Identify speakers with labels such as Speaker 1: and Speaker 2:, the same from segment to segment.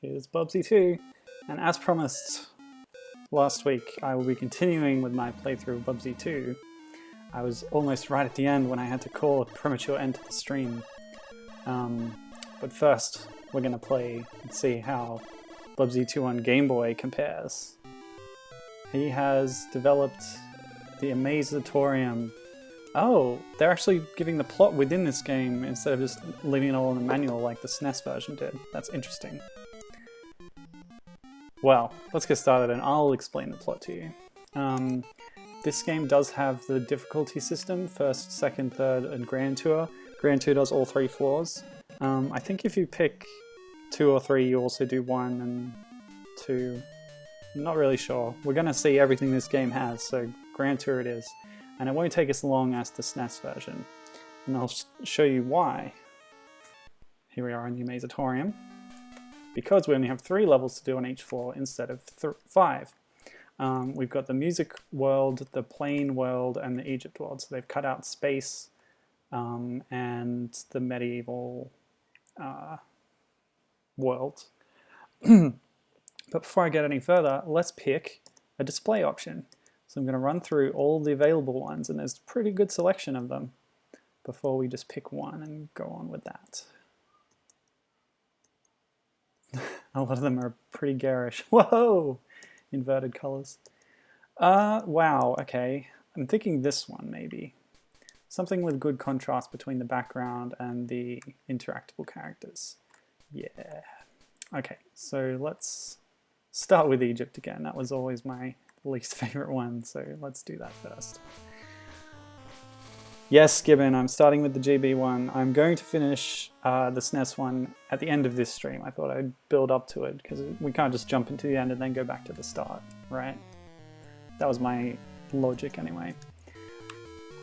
Speaker 1: Here's Bubsy II, and as promised last week, I will be continuing with my playthrough of Bubsy II. I was almost right at the end when I had to call a premature end to the stream. But first, we're going to play and see how Bubsy II on Game Boy compares. He has developed the Amazatorium. Oh, they're actually giving the plot within this game instead of just leaving it all in the manual like the SNES version did. That's interesting. Well, let's get started and I'll explain the plot to you. This game does have the difficulty system, first, second, third, and Grand Tour. Grand Tour does all 3 floors. I think if you pick 2 or 3, you also do 1 and 2. I'm not really sure. We're going to see everything this game has, so Grand Tour it is. And it won't take as long as the SNES version. And I'll show you why. Here we are in the Amazatorium. Because we only have 3 levels to do on each floor instead of 5. We've got the music world, the plane world, and the Egypt world. So they've cut out space and the medieval world. But before I get any further, let's pick a display option. So I'm going to run through all the available ones, and there's a pretty good selection of them before we just pick one and go on with that. A lot of them are pretty garish. Whoa! Inverted colors. Wow, okay. I'm thinking this one, maybe. Something with good contrast between the background and the interactable characters. Yeah. Okay, so let's start with Egypt again. That was always my least favorite one, so let's do that first. Yes, Gibbon, I'm starting with the GB one. I'm going to finish the SNES one at the end of this stream. I thought I'd build up to it, because we can't just jump into the end and then go back to the start, right? That was my logic anyway.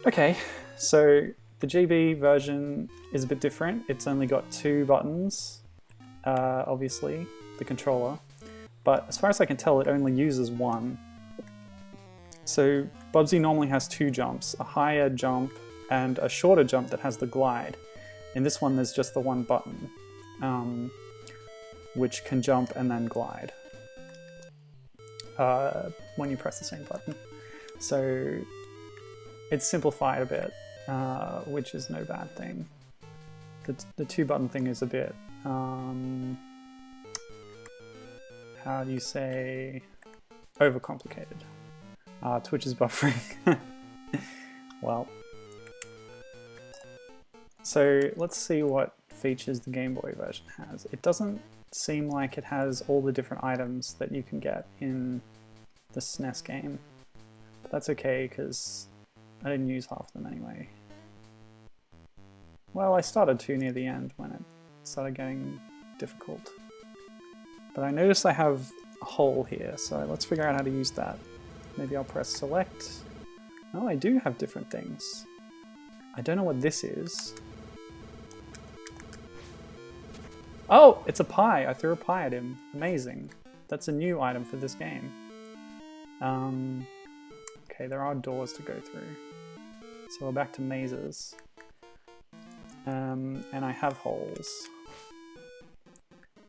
Speaker 1: Okay, so the GB version is a bit different. It's only got 2 buttons, obviously, the controller. But as far as I can tell, it only uses 1. So Bubsy normally has 2 jumps, a higher jump and a shorter jump that has the glide. In this one, there's just the 1 button, which can jump and then glide when you press the same button. So it's simplified a bit, which is no bad thing. The 2 button thing is a bit, how do you say, overcomplicated. Twitch is buffering. Well. So let's see what features the Game Boy version has. It doesn't seem like it has all the different items that you can get in the SNES game. But that's okay, because I didn't use half of them anyway. Well, I started to near the end when it started getting difficult. But I noticed I have a hole here, so let's figure out how to use that. Maybe I'll press select. Oh, I do have different things. I don't know what this is. Oh, it's a pie. I threw a pie at him. Amazing. That's a new item for this game. Okay, there are doors to go through. So we're back to mazes. And I have holes.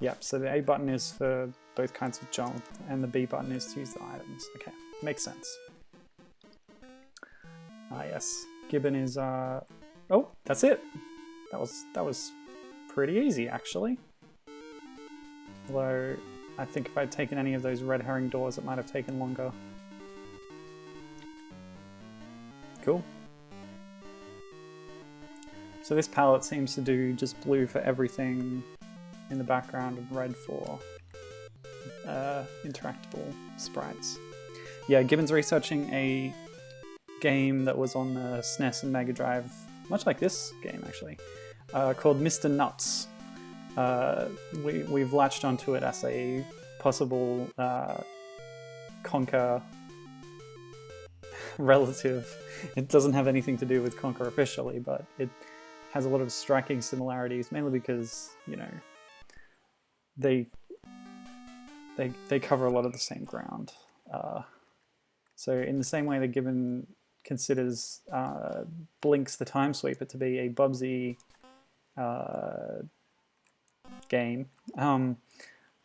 Speaker 1: Yep, so the A button is for both kinds of jump, and the B button is to use the items. Okay, makes sense. Yes, Gibbon is, oh, that's it! That was pretty easy, actually. Although, I think if I'd taken any of those red herring doors, it might have taken longer. Cool. So this palette seems to do just blue for everything in the background and red for interactable sprites. Yeah, Gibbon's researching a game that was on the SNES and Mega Drive, much like this game actually, called Mr. Nuts. We've latched onto it as a possible Conker relative. It doesn't have anything to do with Conker officially, but it has a lot of striking similarities, mainly because, you know, they cover a lot of the same ground. So in the same way that Gibbon considers Blinks the Time Sweeper to be a Bubsy game,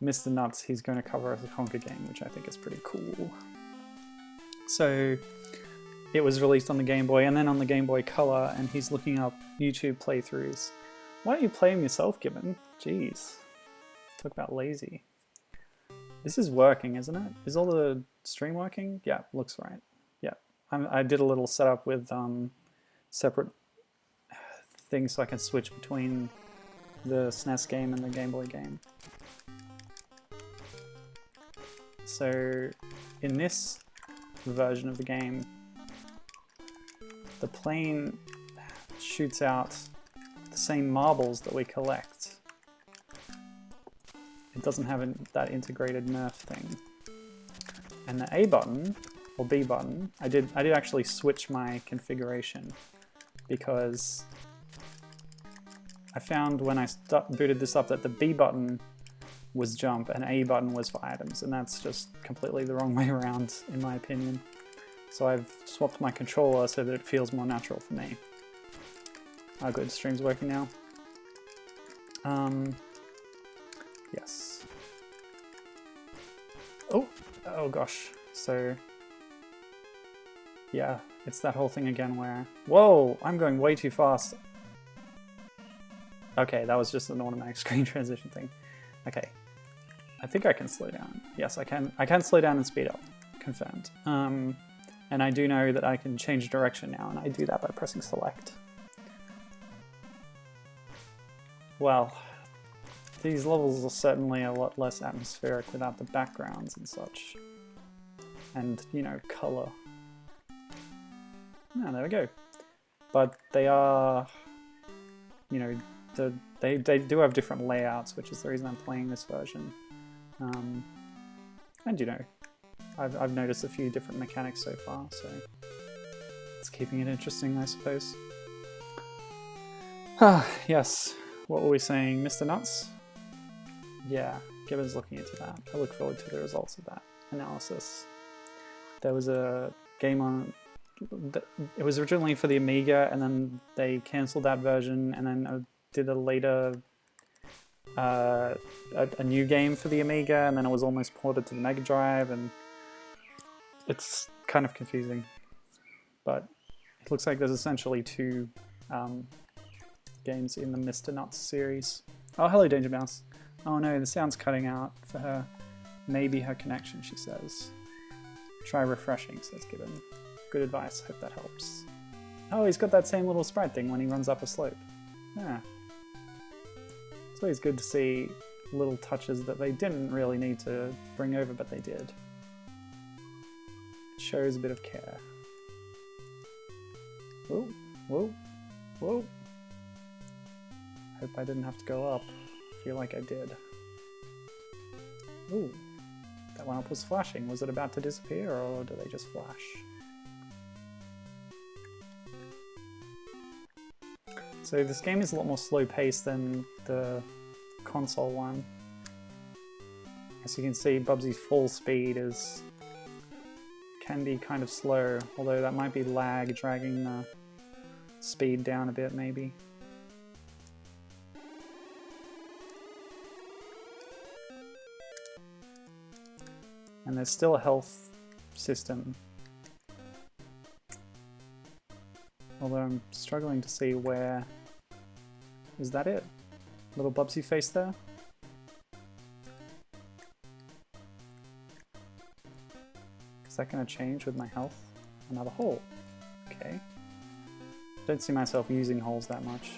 Speaker 1: Mr. Nuts, he's going to cover as a Conker game, which I think is pretty cool. So it was released on the Game Boy and then on the Game Boy Color, and he's looking up YouTube playthroughs. Why don't you play him yourself, Gibbon? Jeez. Talk about lazy. This is working, isn't it? Is all the stream working? Yeah, looks right. Yeah. I did a little setup with separate things so I can switch between the SNES game and the Game Boy game. So in this version of the game, the plane shoots out the same marbles that we collect. It doesn't have that integrated nerf thing. And the A button, or B button, I did actually switch my configuration because I found when I booted this up that the B button was jump and A button was for items, and that's just completely the wrong way around in my opinion. So I've swapped my controller so that it feels more natural for me. Oh good, stream's working now. Yes. Oh gosh. So yeah, it's that whole thing again where, whoa, I'm going way too fast. Okay, that was just an automatic screen transition thing. Okay, I think I can slow down. Yes, I can slow down and speed up, confirmed. And I do know that I can change direction now, and I do that by pressing select. Well, these levels are certainly a lot less atmospheric without the backgrounds and such. And, you know, color. Ah, there we go. But they are, you know, they do have different layouts, which is the reason I'm playing this version. And, you know, I've noticed a few different mechanics so far, so it's keeping it interesting, I suppose. Ah, yes. What were we saying? Mr. Nuts? Yeah, Gibbon's looking into that. I look forward to the results of that analysis. There was a game on... It was originally for the Amiga, and then they cancelled that version, and then did a later... a new game for the Amiga, and then it was almost ported to the Mega Drive, and it's kind of confusing. But it looks like there's essentially two games in the Mr. Nuts series. Oh, hello, Danger Mouse. Oh no, the sound's cutting out for her. Maybe her connection, she says. Try refreshing, says Gibbon. Good advice, hope that helps. Oh, he's got that same little sprite thing when he runs up a slope. Yeah. It's always good to see little touches that they didn't really need to bring over, but they did. It shows a bit of care. Whoa, whoa, whoa. Hope I didn't have to go up. I feel like I did. Ooh, that lamp was flashing. Was it about to disappear, or did they just flash? So this game is a lot more slow-paced than the console one. As you can see, Bubsy's full speed can be kind of slow, although that might be lag dragging the speed down a bit, maybe. And there's still a health system. Although I'm struggling to see where... Is that it? Little Bubsy face there? Is that going to change with my health? Another hole. Okay. Don't see myself using holes that much.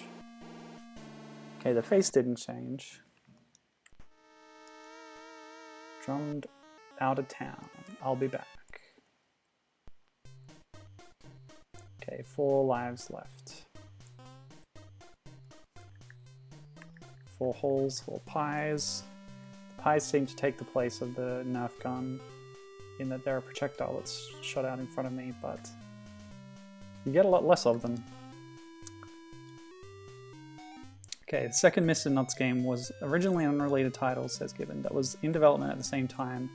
Speaker 1: Okay, the face didn't change. Drummed out of town. I'll be back. Okay, 4 lives left. 4 holes, 4 pies. The pies seem to take the place of the Nerf gun in that they're a projectile that's shot out in front of me, but you get a lot less of them. Okay, the second Mr. Nuts game was originally an unrelated title, says Gibbon, that was in development at the same time.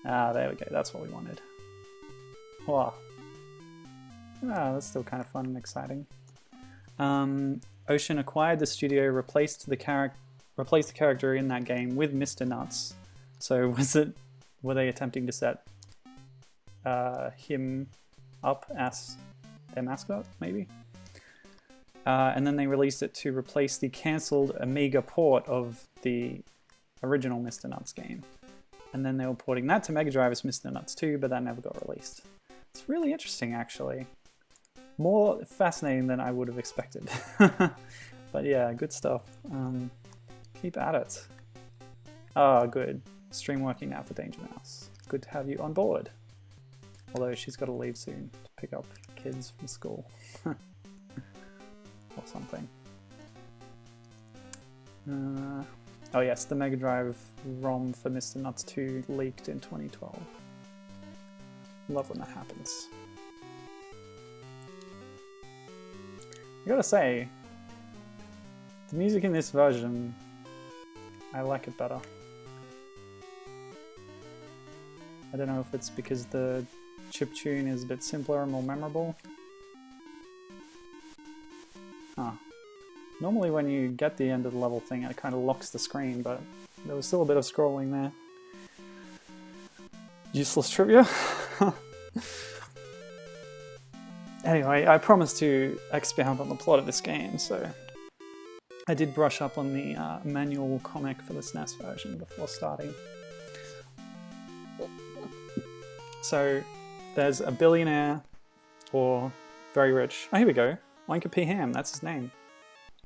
Speaker 1: Ah, there we go, that's what we wanted. Wow. Ah, that's still kind of fun and exciting. Ocean acquired the studio, replaced the replace the character in that game with Mr. Nuts. So were they attempting to set him up as their mascot, maybe? And then they released it to replace the cancelled Amiga port of the original Mr. Nuts game. And then they were porting that to Mega Drive as Mr. Nuts 2, but that never got released. It's really interesting, actually. More fascinating than I would have expected. But yeah, good stuff. Keep at it. Ah, good. Stream working now for Danger Mouse. Good to have you on board. Although she's got to leave soon to pick up kids from school. Or something. Oh yes, the Mega Drive ROM for Mr. Nuts 2 leaked in 2012. Love when that happens. I gotta say, the music in this version, I like it better. I don't know if it's because the chiptune is a bit simpler and more memorable. Huh. Normally when you get the end of the level thing, it kind of locks the screen, but there was still a bit of scrolling there. Useless trivia. Anyway, I promised to expound on the plot of this game, so I did brush up on the manual comic for the SNES version before starting. So there's a billionaire, or very rich. Oh, here we go. Oinker P. Ham, that's his name.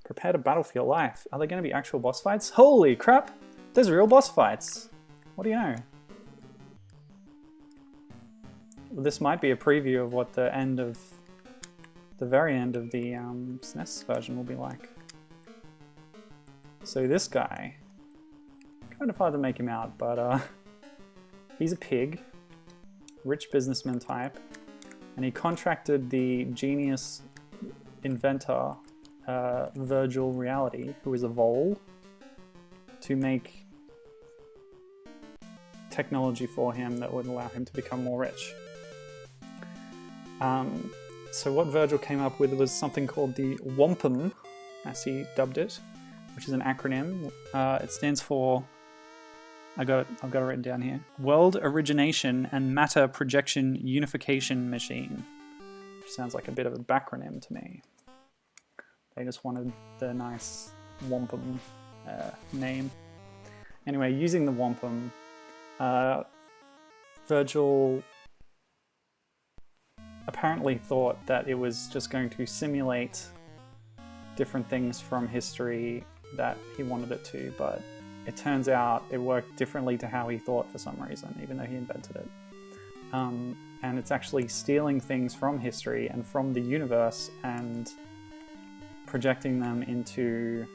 Speaker 1: Prepare to battle for your life. Are there going to be actual boss fights? Holy crap! There's real boss fights! What do you know? This might be a preview of what the very end of the SNES version will be like. So this guy, kind of hard to make him out, but he's a pig, rich businessman type, and he contracted the genius inventor Virtual Reality, who is a vole, to make technology for him that would allow him to become more rich. So what Virgil came up with was something called the WOMPM, as he dubbed it, which is an acronym. It stands for, I've got it written down here, World Origination and Matter Projection Unification Machine, which sounds like a bit of a backronym to me. They just wanted the nice WOMPM name. Anyway, using the WOMPM, Virgil apparently thought that it was just going to simulate different things from history that he wanted it to, but it turns out it worked differently to how he thought for some reason, even though he invented it. And it's actually stealing things from history and from the universe and projecting them into,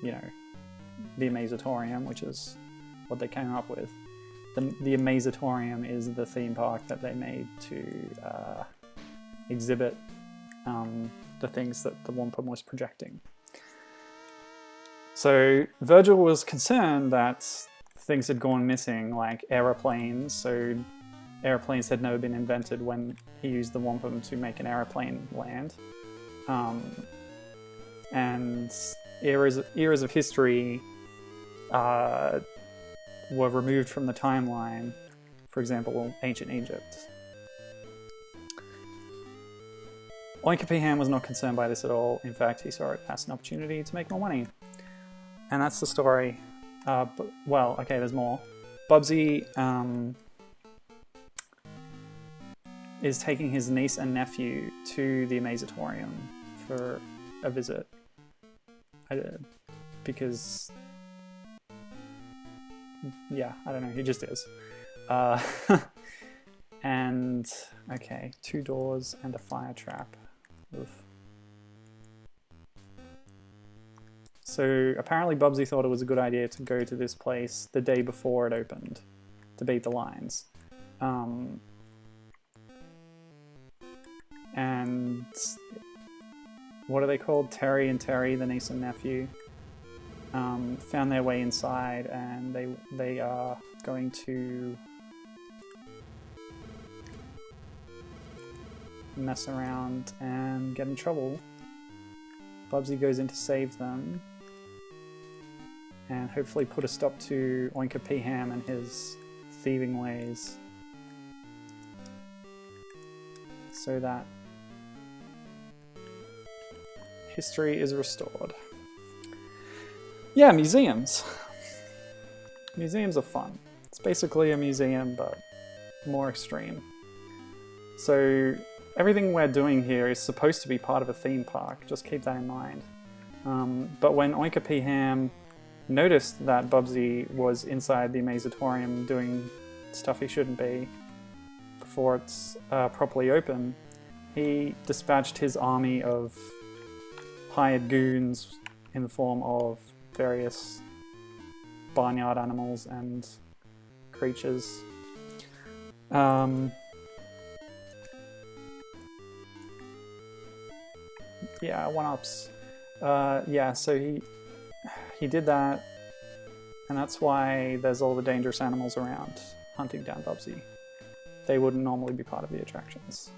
Speaker 1: you know, the Amazatorium, which is what they came up with. The Amazatorium is the theme park that they made to exhibit the things that the WOMPM was projecting. So Virgil was concerned that things had gone missing, like aeroplanes. So airplanes had never been invented when he used the WOMPM to make an aeroplane land. And eras of history were removed from the timeline. For example, ancient Egypt. Oinker P. Ham was not concerned by this at all. In fact, he saw it as an opportunity to make more money. And that's the story. Well, okay, there's more. Bubsy is taking his niece and nephew to the Amazatorium for a visit. Because, yeah, I don't know, he just is. And, okay, 2 doors and a fire trap. Oof. So apparently Bubsy thought it was a good idea to go to this place the day before it opened to beat the lines. And what are they called? Terry and Terry, the niece and nephew, found their way inside, and they are going to mess around and get in trouble. Bubsy goes in to save them, and hopefully put a stop to Oinker Peaham and his thieving ways, so that history is restored. Yeah, museums. Museums are fun. It's basically a museum, but more extreme. So everything we're doing here is supposed to be part of a theme park, just keep that in mind. But when Oinker Peaham noticed that Bubsy was inside the Amazatorium doing stuff he shouldn't be before it's properly open, he dispatched his army of hired goons in the form of various barnyard animals and creatures. Yeah, one-ups. Yeah, so he did that, and that's why there's all the dangerous animals around hunting down Bubsy. They wouldn't normally be part of the attractions.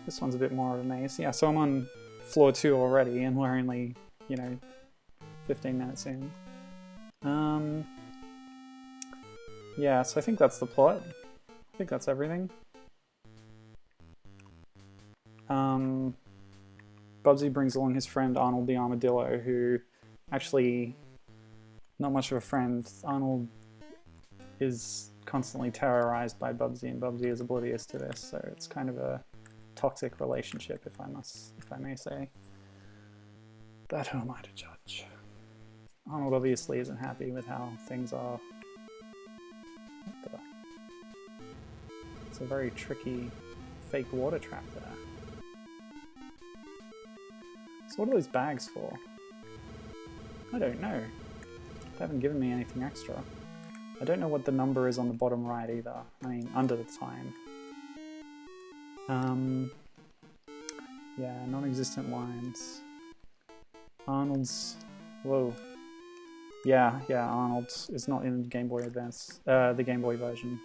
Speaker 1: This one's a bit more of a maze. Yeah, so I'm on floor 2 already, and we're only, 15 minutes in. Yeah, so I think that's the plot. I think that's everything. Bubsy brings along his friend Arnold the Armadillo, who actually not much of a friend. Arnold is constantly terrorized by Bubsy, and Bubsy is oblivious to this, so it's kind of a toxic relationship, if I may say. But who am I to judge? Arnold obviously isn't happy with how things are. It's a very tricky fake water trap there. So what are those bags for? I don't know. They haven't given me anything extra. I don't know what the number is on the bottom right either. I mean, under the time. Yeah, non-existent lines. Arnold's... Whoa. Yeah, Arnold is not in Game Boy Advance, the Game Boy version.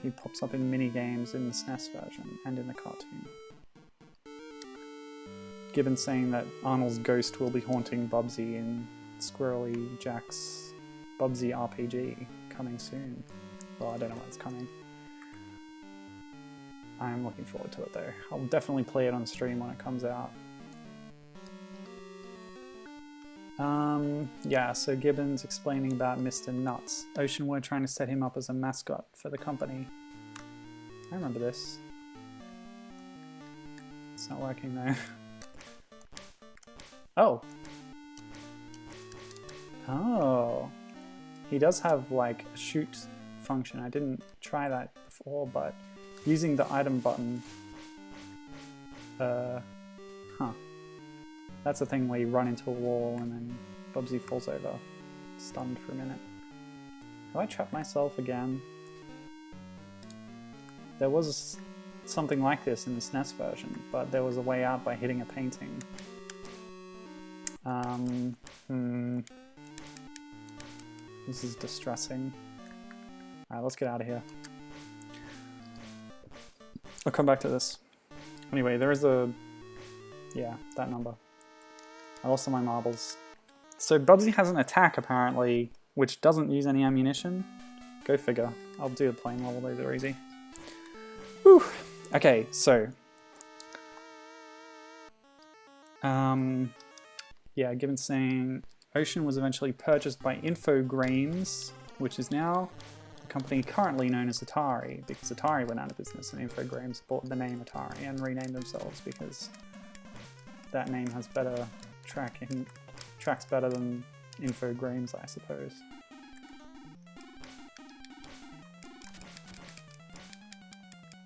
Speaker 1: He pops up in mini-games in the SNES version and in the cartoon. Gibbon saying that Arnold's ghost will be haunting Bubsy in Squirrely Jack's Bubsy RPG coming soon. Well, I don't know when it's coming. I'm looking forward to it though. I'll definitely play it on stream when it comes out. Yeah, so Gibbon's explaining about Mr. Nuts. Ocean were trying to set him up as a mascot for the company. I remember this. It's not working though. Oh! Oh! He does have like a shoot function. I didn't try that before, but using the item button... That's the thing where you run into a wall and then Bubsy falls over, stunned for a minute. Have I trapped myself again? There was something like this in the SNES version, but there was a way out by hitting a painting. This is distressing. Alright, let's get out of here. I'll come back to this. Anyway, there is a... Yeah, that number. I lost all my marbles. So Bubsy has an attack, apparently, which doesn't use any ammunition. Go figure. I'll do a plane level, those are easy. Whew. Okay, so... yeah, Gibbons saying Ocean was eventually purchased by Infogrames, which is now the company currently known as Atari, because Atari went out of business and Infogrames bought the name Atari and renamed themselves because that name has better tracks better than Infogrames, I suppose.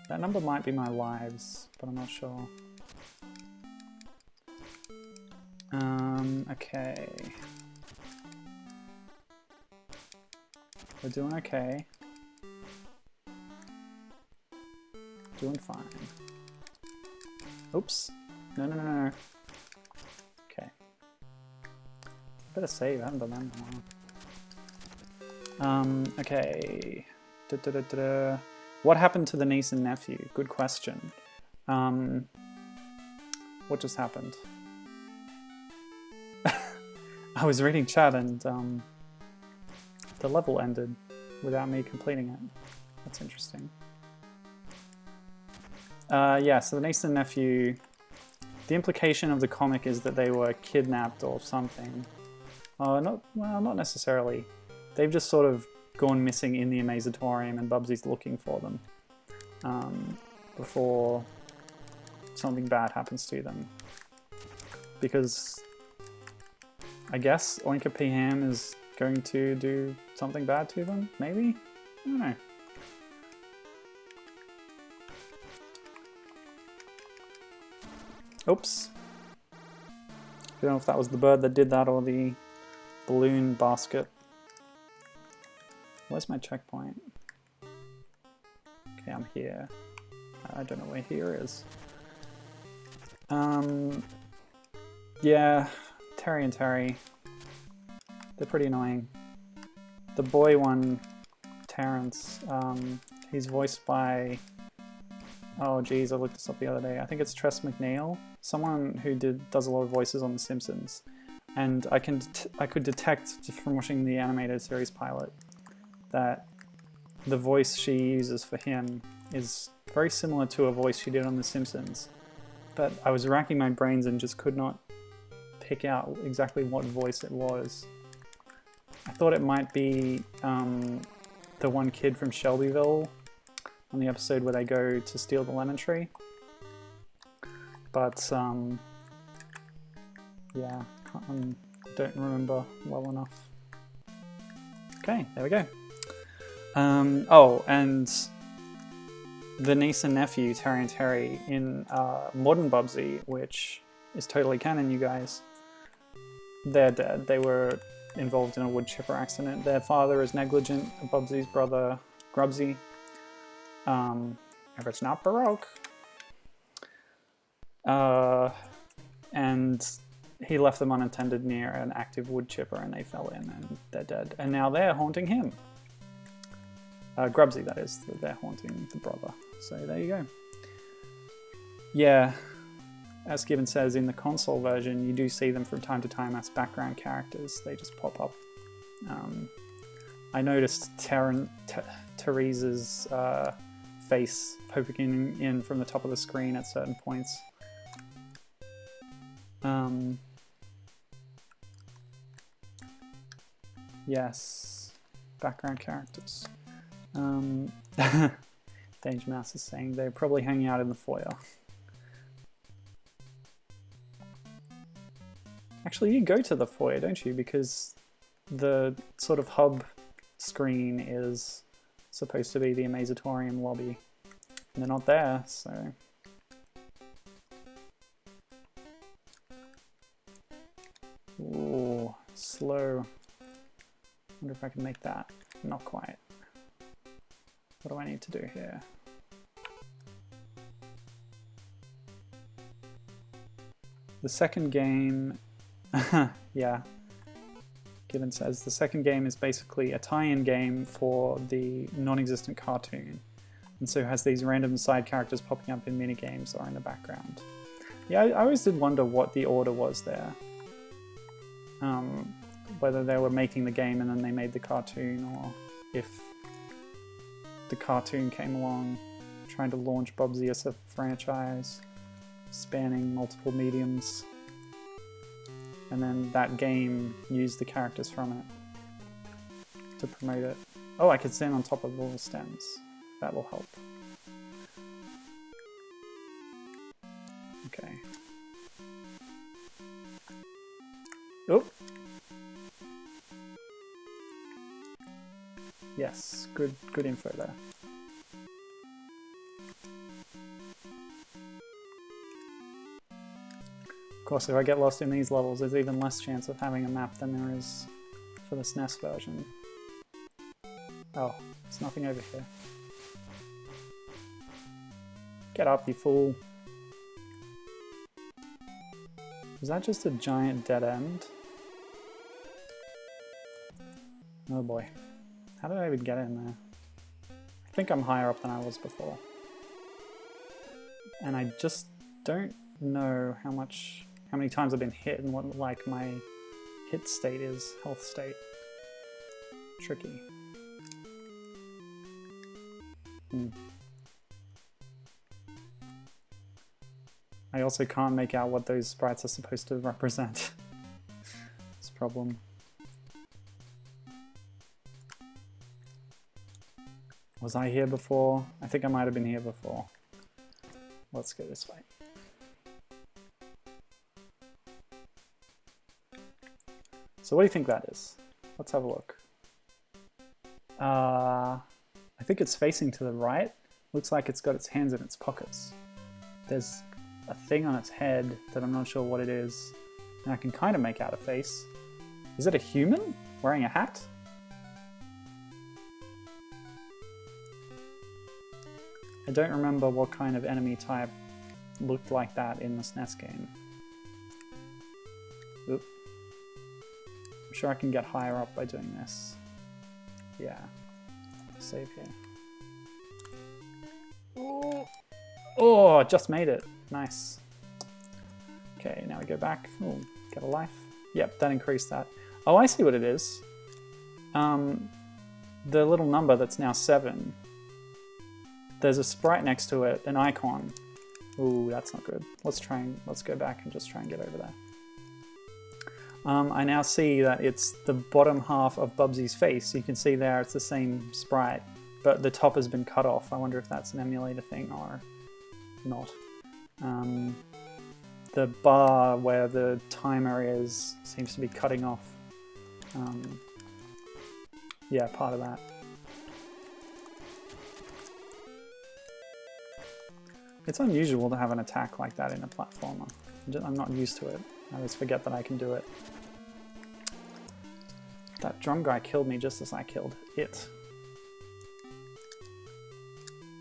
Speaker 1: That number might be my lives, but I'm not sure. Okay. We're doing okay. Doing fine. Oops. No. Okay. Better save, I haven't done that in a while. Okay. What happened to the niece and nephew? Good question. What just happened? I was reading chat and the level ended without me completing it. That's interesting. Yeah, so the niece and nephew, the implication of the comic is that they were kidnapped or something. Not necessarily. They've just sort of gone missing in the Amazatorium and Bubsy's looking for them before something bad happens to them. Because I guess Oinka P. Ham is going to do something bad to them, maybe? I don't know. Oops. I don't know if that was the bird that did that or the balloon basket. Where's my checkpoint? Okay, I'm here. I don't know where here is. Yeah, Terry and Terry. They're pretty annoying. The boy one, Terrence, he's voiced by... Oh geez, I looked this up the other day. I think it's Tress McNeil, someone who does a lot of voices on The Simpsons. And I could detect just from watching the animated series pilot that the voice she uses for him is very similar to a voice she did on The Simpsons. But I was racking my brains and just could not pick out exactly what voice it was. I thought it might be the one kid from Shelbyville on the episode where they go to steal the lemon tree. But yeah, I don't remember well enough. Okay, there we go. Oh, and the niece and nephew, Terry and Terry, in Modern Bubsy, which is totally canon, you guys, they're dead. They were involved in a wood chipper accident. Their father is negligent, Bubsy's brother, Grubsy. If it's not Baroque. And he left them unattended near an active wood chipper and they fell in and they're dead. And now they're haunting him. Grubsy, that is. They're haunting the brother. So there you go. Yeah, as Given says, in the console version, you do see them from time to time as background characters. They just pop up. I noticed Teresa's face poking in from the top of the screen at certain points. Yes, background characters. Danger Mouse is saying they're probably hanging out in the foyer. Actually, you go to the foyer, don't you? Because the sort of hub screen is supposed to be the Amazatorium lobby. And they're not there, so... Ooh, slow. Wonder if I can make that. Not quite. What do I need to do here? The second game... yeah. Given says the second game is basically a tie-in game for the non-existent cartoon. And so has these random side characters popping up in minigames or in the background. Yeah, I always did wonder what the order was there. Whether they were making the game and then they made the cartoon, or if the cartoon came along trying to launch Bubsy as a franchise spanning multiple mediums, and then that game used the characters from it to promote it. Oh, I could stand on top of the little stems. That will help. Okay. Oh! Yes, good info there. Of course, if I get lost in these levels, there's even less chance of having a map than there is for the SNES version. Oh, there's nothing over here. Get up, you fool. Is that just a giant dead end? Oh boy. How did I even get in there? I think I'm higher up than I was before. And I just don't know how many times I've been hit and what like my hit state is, health state. Tricky. I also can't make out what those sprites are supposed to represent. It's a problem. Was I here before? I think I might have been here before. Let's go this way. So what do you think that is? Let's have a look. I think it's facing to the right. Looks like it's got its hands in its pockets. There's a thing on its head that I'm not sure what it is. And I can kind of make out a face. Is it a human wearing a hat? I don't remember what kind of enemy type looked like that in the SNES game. Oop. I'm sure I can get higher up by doing this. Yeah. Save here. Oh, just made it. Nice. Okay, now we go back. Oh, get a life. Yep, that increased that. Oh, I see what it is. The little number that's now 7. There's a sprite next to it, an icon. Ooh, that's not good. Let's go back and just try and get over there. I now see that it's the bottom half of Bubsy's face. You can see there it's the same sprite, but the top has been cut off. I wonder if that's an emulator thing or not. The bar where the timer is seems to be cutting off. Yeah, part of that. It's unusual to have an attack like that in a platformer. I'm not used to it. I always forget that I can do it. That drum guy killed me just as I killed it.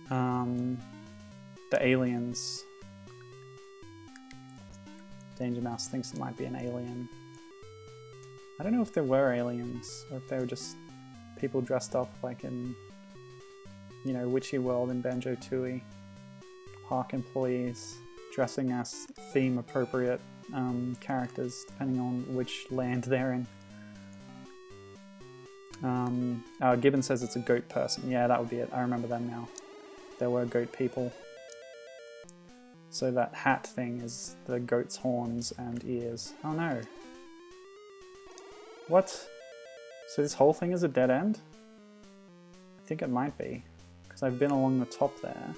Speaker 1: The aliens. Danger Mouse thinks it might be an alien. I don't know if there were aliens, or if they were just people dressed up like in, you know, Witchy World in Banjo-Tooie. Park employees dressing as theme-appropriate characters, depending on which land they're in. Gibbon says it's a goat person. Yeah, that would be it. I remember them now. There were goat people. So that hat thing is the goat's horns and ears. Oh no. What? So this whole thing is a dead end? I think it might be, because I've been along the top there.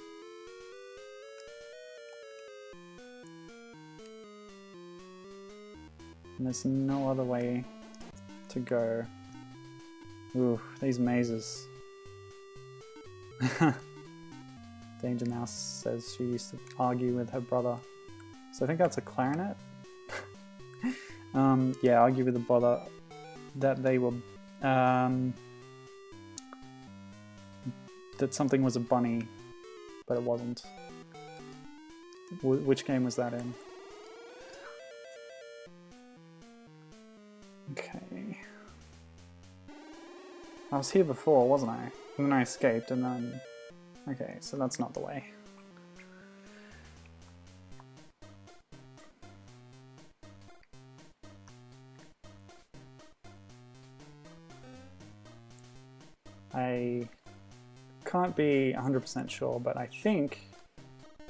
Speaker 1: And there's no other way to go. Ooh, these mazes. Danger Mouse says she used to argue with her brother. So I think that's a clarinet. Yeah, argue with the brother that they were... that something was a bunny, but it wasn't. Which game was that in? Okay. I was here before, wasn't I? And then I escaped and then... Okay, so that's not the way. I can't be 100% sure, but I think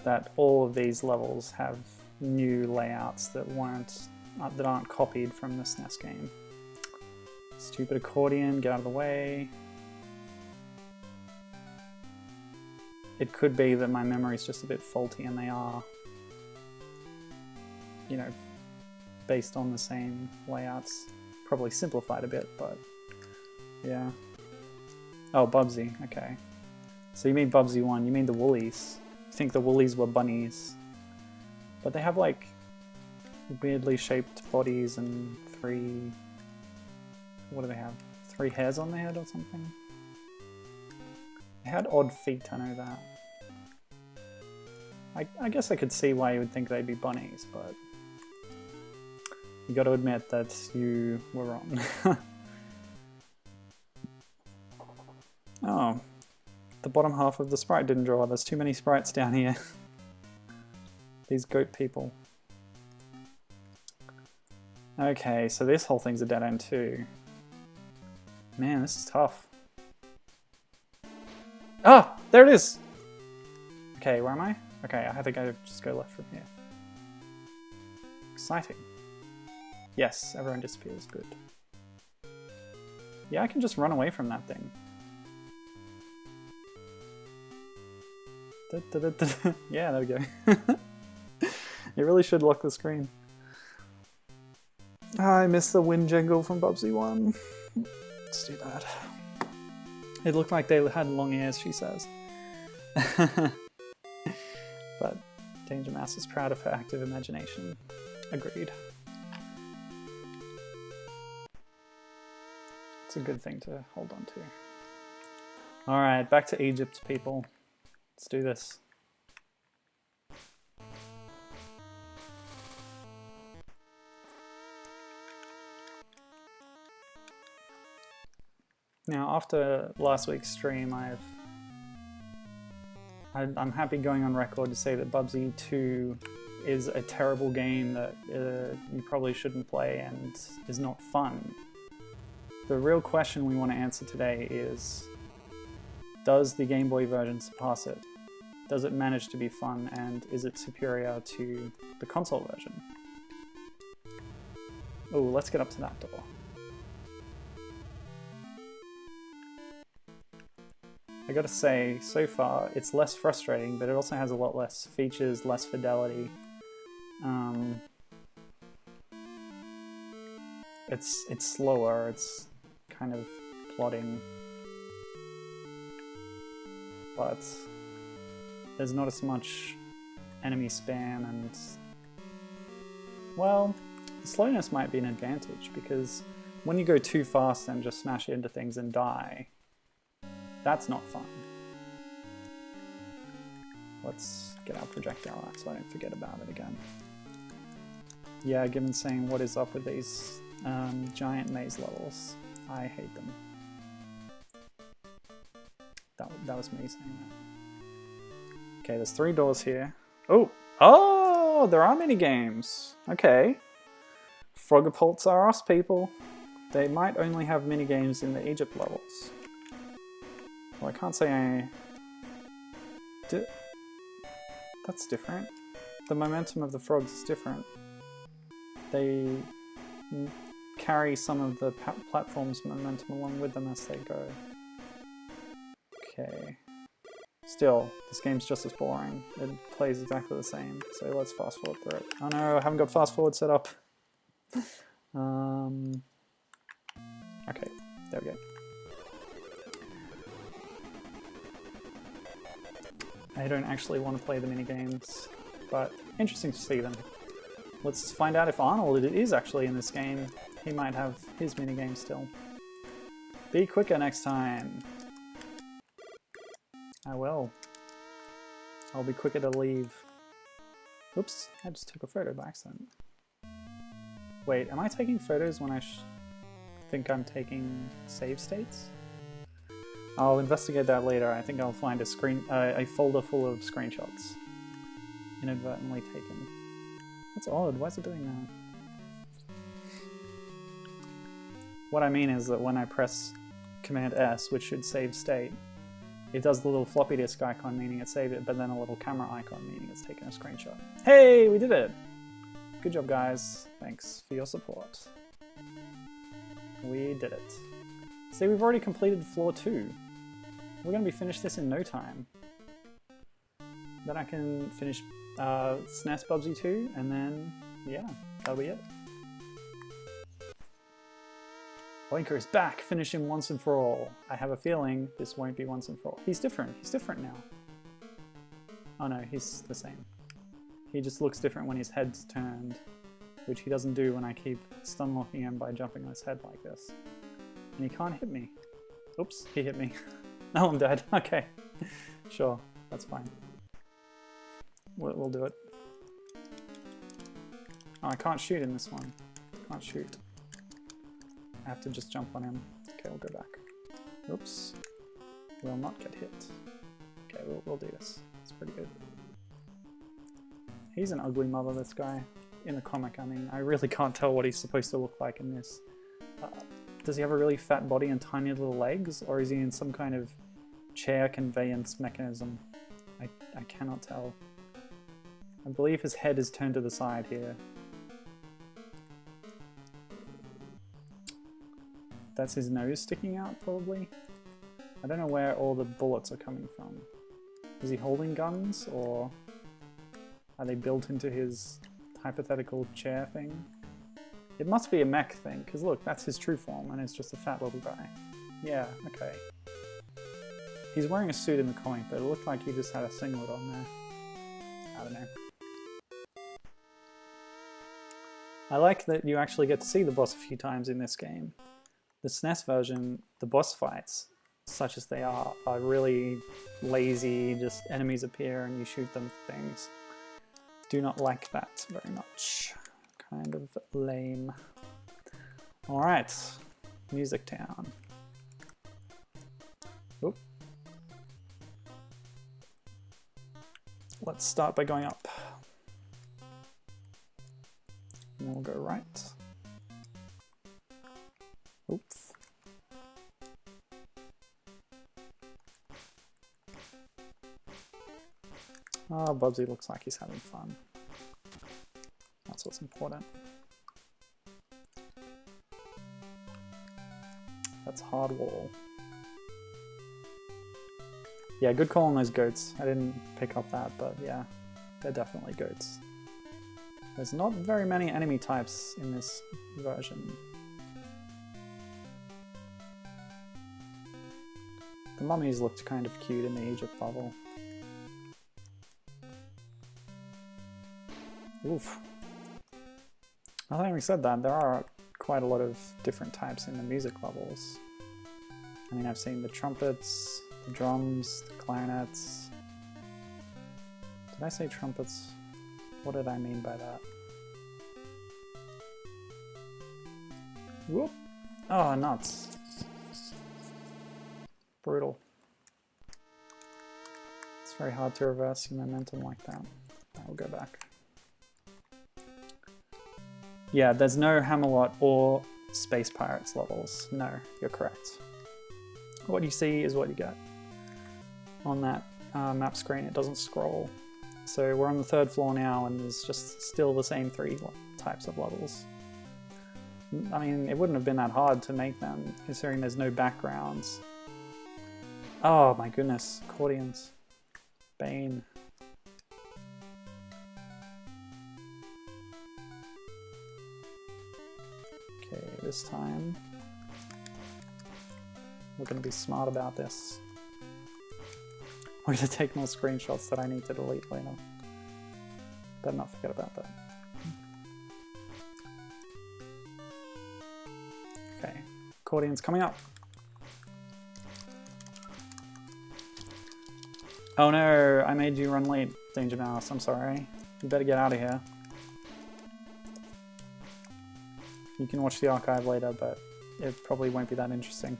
Speaker 1: that all of these levels have new layouts that aren't copied from the SNES game. Stupid accordion, get out of the way. It could be that my memory's just a bit faulty and they are, you know, based on the same layouts. Probably simplified a bit, but yeah. Oh, Bubsy, okay. So you mean Bubsy 1, you mean the Woolies. You think the Woolies were bunnies. But they have like weirdly shaped bodies and what do they have? 3 hairs on their head or something? They had odd feet, I know that. I guess I could see why you would think they'd be bunnies, but you got to admit that you were wrong. Oh, the bottom half of the sprite didn't draw. There's too many sprites down here. These goat people. Okay, so this whole thing's a dead end too. Man, this is tough. Ah! There it is! Okay, where am I? Okay, I think I just go left from here. Exciting. Yes, everyone disappears. Good. Yeah, I can just run away from that thing. Yeah, there we go. You really should lock the screen. I miss the wind jingle from Bubsy 1. Let's do that. It looked like they had long ears, she says. But Danger Mouse is proud of her active imagination. Agreed. It's a good thing to hold on to. Alright, back to Egypt, people. Let's do this. Now, after last week's stream, I'm happy going on record to say that Bubsy II is a terrible game that you probably shouldn't play and is not fun. The real question we want to answer today is, does the Game Boy version surpass it? Does it manage to be fun, and is it superior to the console version? Oh, let's get up to that door. I gotta say, so far, it's less frustrating, but it also has a lot less features, less fidelity. It's slower, it's kind of plodding, but there's not as much enemy spam and, well, the slowness might be an advantage, because when you go too fast and just smash into things and die, that's not fun. Let's get our projectile out so I don't forget about it again. Yeah, Gibbon's saying, what is up with these giant maze levels? I hate them. That was me saying that. Okay, there's 3 doors here. Oh, there are mini games. Okay. Frogapults are us, people. They might only have mini games in the Egypt levels. Well, I can't say that's different. The momentum of the frogs is different. They carry some of the platform's momentum along with them as they go. Okay. Still, this game's just as boring. It plays exactly the same, so let's fast forward through it. Oh no, I haven't got fast forward set up. Okay, there we go. I don't actually want to play the minigames, but interesting to see them. Let's find out if Arnold is actually in this game. He might have his minigame still. Be quicker next time. I will. I'll be quicker to leave. Oops, I just took a photo by accident. Wait, am I taking photos when I think I'm taking save states? I'll investigate that later. I think I'll find a folder full of screenshots inadvertently taken. That's odd. Why is it doing that? What I mean is that when I press Command S, which should save state, it does the little floppy disk icon meaning it saved it, but then a little camera icon meaning it's taken a screenshot. Hey, we did it! Good job, guys. Thanks for your support. We did it. See, we've already completed floor 2. We're going to be finished this in no time. Then I can finish SNES Bubsy 2, and then, yeah, that'll be it. Oinker is back! Finish him once and for all. I have a feeling this won't be once and for all. He's different. He's different now. Oh no, he's the same. He just looks different when his head's turned, which he doesn't do when I keep stun locking him by jumping on his head like this. And he can't hit me. Oops, he hit me. Oh, I'm dead. Okay. Sure, that's fine. We'll do it. Oh, I can't shoot in this one. Can't shoot. I have to just jump on him. Okay, we'll go back. Oops. Will not get hit. Okay, we'll do this. It's pretty good. He's an ugly mother, this guy. in the comic, I mean. I really can't tell what he's supposed to look like in this. Does he have a really fat body and tiny little legs, or is he in some kind of chair conveyance mechanism? I cannot tell. I believe his head is turned to the side here. That's his nose sticking out, probably? I don't know where all the bullets are coming from. Is he holding guns, or are they built into his hypothetical chair thing? It must be a mech thing, because look, that's his true form, and it's just a fat little guy. Yeah, okay. He's wearing a suit in the comic, but it looked like he just had a singlet on there. I don't know. I like that you actually get to see the boss a few times in this game. The SNES version, the boss fights, such as they are really lazy, just enemies appear and you shoot them with things. Do not like that very much. Kind of lame. Alright, Music Town. Oop. Let's start by going up. And then we'll go right. Oops. Oh, Bubsy looks like he's having fun. That's what's important. That's hard wall. Yeah, good call on those goats. I didn't pick up that, but yeah, they're definitely goats. There's not very many enemy types in this version. The mummies looked kind of cute in the Egypt level. Oof. Having said that, there are quite a lot of different types in the music levels. I mean, I've seen the trumpets, the drums, the clarinets. Did I say trumpets? What did I mean by that? Whoop! Oh, nuts. Brutal. It's very hard to reverse your momentum like that. I'll go back. Yeah, there's no Hammerlot or Space Pirates levels. No, you're correct. What you see is what you get. On that map screen, it doesn't scroll. So we're on the 3rd floor now, and there's just still the same 3 types of levels. I mean, it wouldn't have been that hard to make them, considering there's no backgrounds. Oh my goodness, accordions. Bane. Okay, this time we're going to be smart about this. We're going to take more screenshots that I need to delete later. Better not forget about that. Okay, accordion's coming up. Oh no, I made you run late, Danger Mouse. I'm sorry. You better get out of here. You can watch the archive later, but it probably won't be that interesting.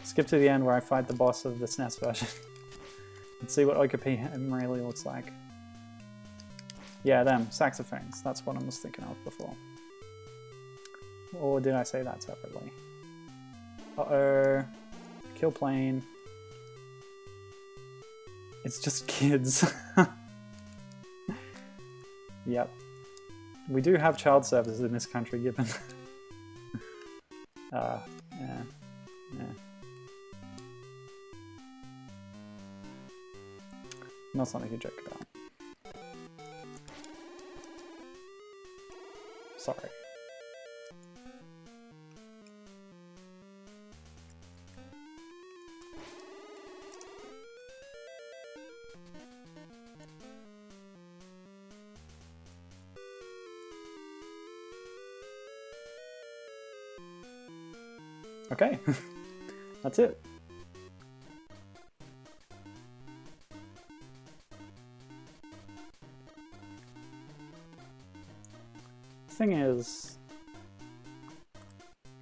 Speaker 1: Skip to the end where I fight the boss of the SNES version. And see what Okapi really looks like. Yeah, them, saxophones. That's what I was thinking of before. Or did I say that separately? Uh-oh. Kill plane. It's just kids. Yep. We do have child services in this country, given... yeah. Not something to joke about. Sorry. Okay, that's it. Thing is,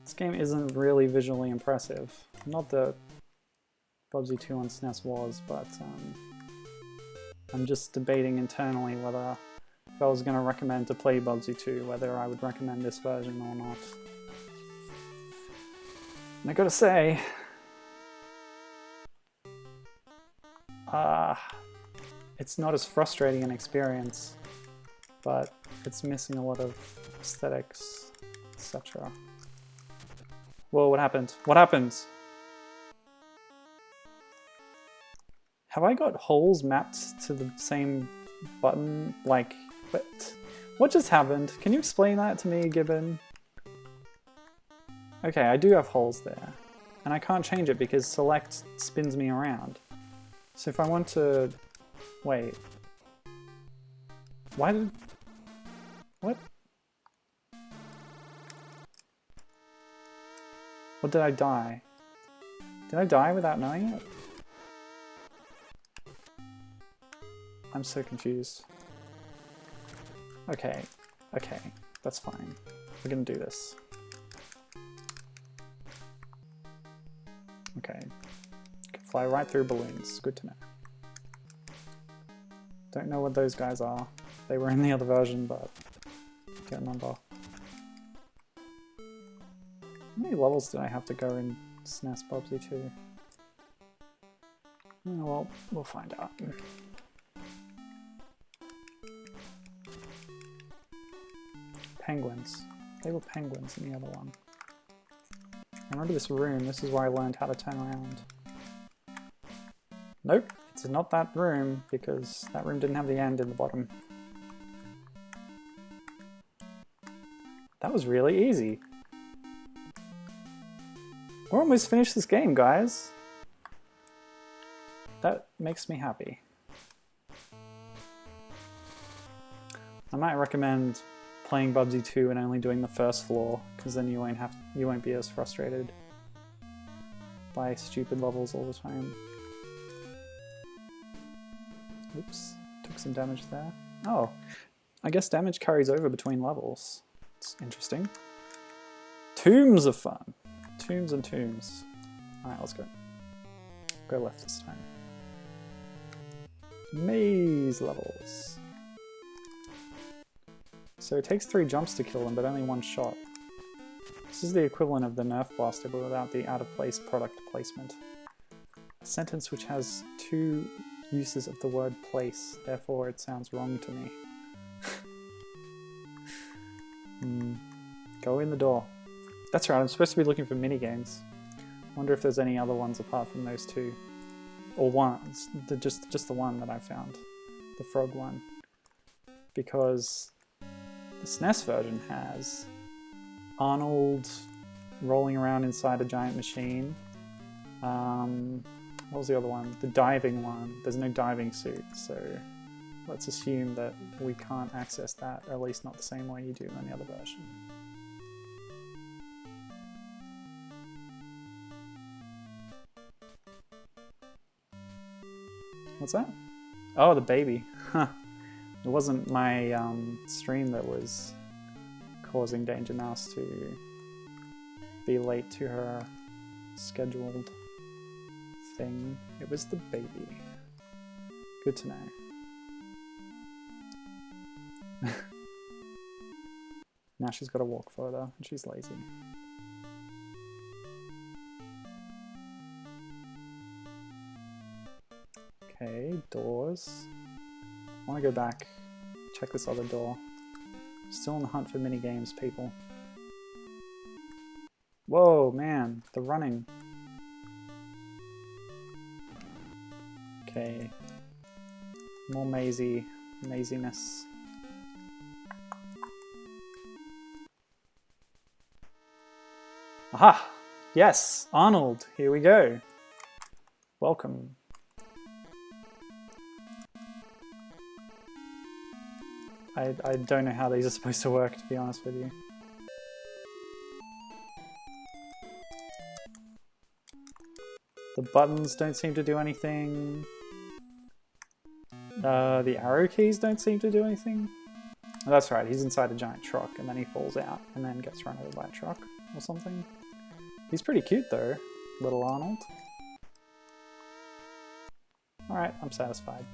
Speaker 1: this game isn't really visually impressive. Not that Bubsy II on SNES was, but I'm just debating internally whether if I was going to recommend to play Bubsy 2, whether I would recommend this version or not. And I gotta say, it's not as frustrating an experience, but it's missing a lot of aesthetics, etc. Whoa, what happened? What happened? Have I got holes mapped to the same button? Like, what just happened? Can you explain that to me, Gibbon? Okay, I do have holes there. And I can't change it because select spins me around. So if I want to... Wait. Why did... What? Or did I die? Did I die without knowing it? I'm so confused. Okay, okay, that's fine. We're gonna do this. Okay, can fly right through balloons, good to know. Don't know what those guys are. They were in the other version, but I can't remember. How many levels did I have to go in SNES Bubsy 2? Oh, well, we'll find out. Penguins. They were penguins in the other one. I remember this room. This is where I learned how to turn around. Nope, it's not that room, because that room didn't have the end in the bottom. That was really easy. We're almost finished this game, guys. That makes me happy. I might recommend playing Bubsy 2 and only doing the first floor, because then you won't be as frustrated by stupid levels all the time. Oops, took some damage there. Oh, I guess damage carries over between levels. It's interesting. Tombs are fun. Tombs and tombs. Alright, let's go. Go left this time. Maze levels. So it takes 3 jumps to kill them, but only 1 shot. This is the equivalent of the Nerf Blaster, but without the out-of-place product placement. A sentence which has 2 uses of the word place, therefore it sounds wrong to me. Go in the door. That's right, I'm supposed to be looking for minigames. Wonder if there's any other ones apart from those 2. Or one, just the one that I found. The frog one. Because the SNES version has Arnold rolling around inside a giant machine. What was the other one? The diving one. There's no diving suit, so let's assume that we can't access that, or at least not the same way you do in the other version. What's that? Oh, the baby. Huh. It wasn't my stream that was causing Danger Mouse to be late to her scheduled thing. It was the baby. Good to know. Now she's got to walk further and she's lazy. Okay, doors. I want to go back, check this other door. Still on the hunt for minigames, people. Whoa, man, the running. Okay. More maziness. Aha! Yes, Arnold, here we go. Welcome. I don't know how these are supposed to work, to be honest with you. The buttons don't seem to do anything. The arrow keys don't seem to do anything. Oh, that's right, he's inside a giant truck and then he falls out and then gets run over by a truck or something. He's pretty cute though, little Arnold. Alright, I'm satisfied.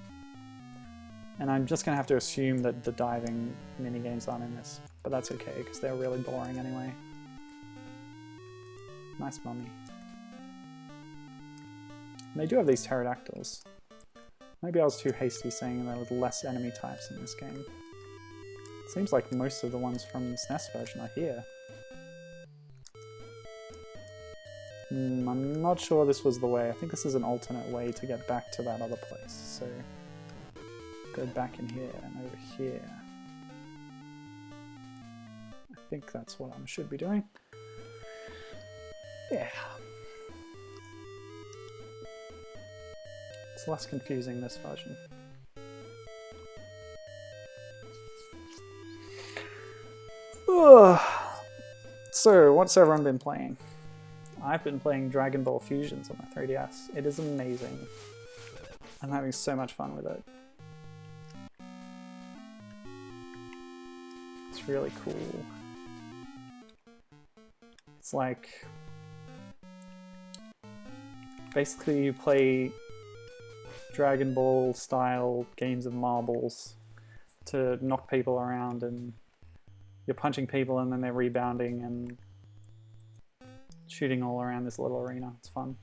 Speaker 1: And I'm just going to have to assume that the diving minigames aren't in this, but that's okay, because they're really boring anyway. Nice mummy. And they do have these pterodactyls. Maybe I was too hasty saying there was less enemy types in this game. It seems like most of the ones from the SNES version are here. I'm not sure this was the way. I think this is an alternate way to get back to that other place, so... Go back in here and over here. I think that's what I should be doing. Yeah. It's less confusing this version. Ugh. So, what's everyone been playing? I've been playing Dragon Ball Fusions on my 3DS. It is amazing. I'm having so much fun with it. It's really cool. It's like... basically you play Dragon Ball style games of marbles to knock people around, and you're punching people and then they're rebounding and shooting all around this little arena. It's fun.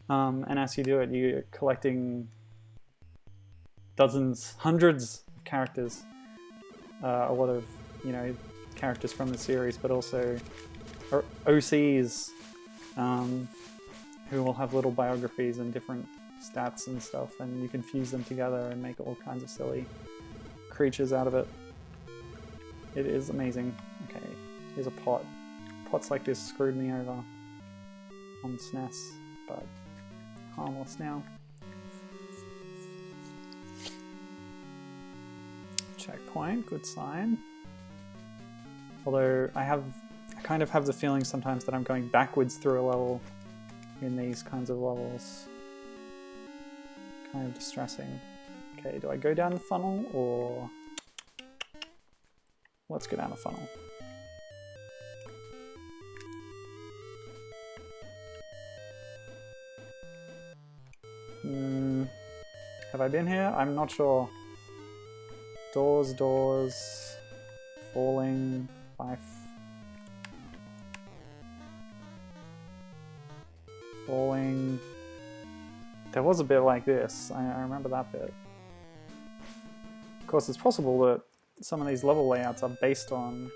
Speaker 1: And as you do it, you're collecting dozens, hundreds of characters. A lot of, you know, characters from the series, but also OCs who will have little biographies and different stats and stuff, and you can fuse them together and make all kinds of silly creatures out of it. It is amazing. Okay, here's a pot. Pots like this screwed me over on SNES, but harmless now. Checkpoint, good sign. Although I kind of have the feeling sometimes that I'm going backwards through a level in these kinds of levels. Kind of distressing. Okay, do I go down the funnel or... Let's go down the funnel. Have I been here? I'm not sure. Doors, doors, falling, life. Falling. There was a bit like this. I remember that bit. Of course, it's possible that some of these level layouts are based on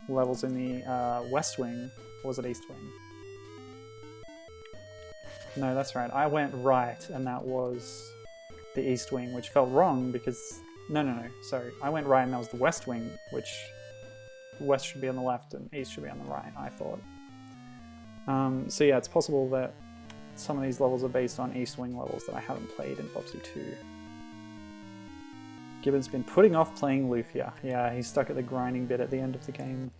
Speaker 1: levels in the West Wing, or was it East Wing? No, that's right. I went right, and that was the East Wing, which felt wrong because... No, sorry. I went right and that was the West Wing, which West should be on the left and East should be on the right, I thought. So yeah, it's possible that some of these levels are based on East Wing levels that I haven't played in Bubsy II. Gibbon's been putting off playing Lufia. Yeah, he's stuck at the grinding bit at the end of the game.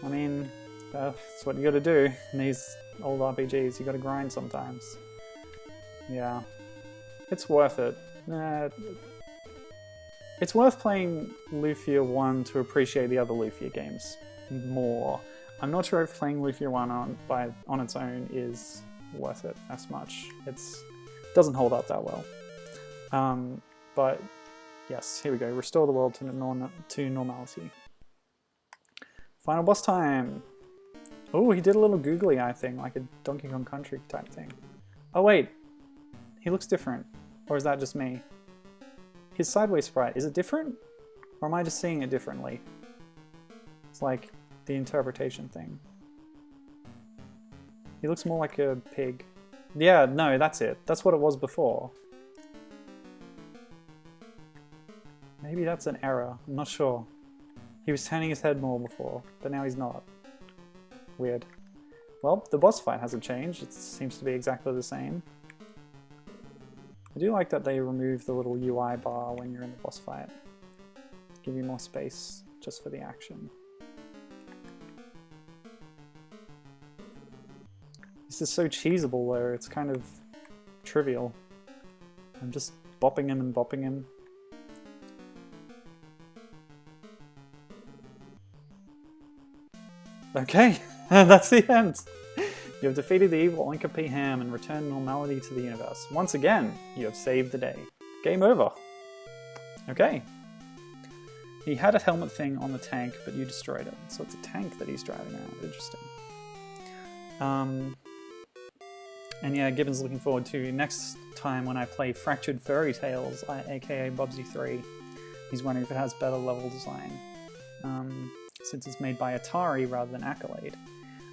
Speaker 1: I mean, that's what you gotta do in these old RPGs. You gotta grind sometimes. Yeah. It's worth it. It's worth playing Lufia 1 to appreciate the other Lufia games more. I'm not sure if playing Lufia 1 on its own is worth it as much. It doesn't hold up that well. But yes, here we go. Restore the world to normality. Final boss time! Oh, he did a little googly eye thing, like a Donkey Kong Country type thing. Oh wait, he looks different. Or is that just me? His sideways sprite, is it different? Or am I just seeing it differently? It's like the interpretation thing. He looks more like a pig. Yeah, no, that's it. That's what it was before. Maybe that's an error. I'm not sure. He was turning his head more before, but now he's not. Weird. Well, the boss fight hasn't changed. It seems to be exactly the same. I do like that they remove the little UI bar when you're in the boss fight. Give you more space just for the action. This is so cheesable though, it's kind of trivial. I'm just bopping him and bopping him. Okay, that's the end. You have defeated the evil Oinka P. Ham and returned normality to the universe. Once again, you have saved the day. Game over. Okay. He had a helmet thing on the tank, but you destroyed it. So it's a tank that he's driving around. Interesting. And yeah, Gibbon's looking forward to next time when I play Fractured Fairy Tales, aka Bubsy 3. He's wondering if it has better level design, since it's made by Atari rather than Accolade.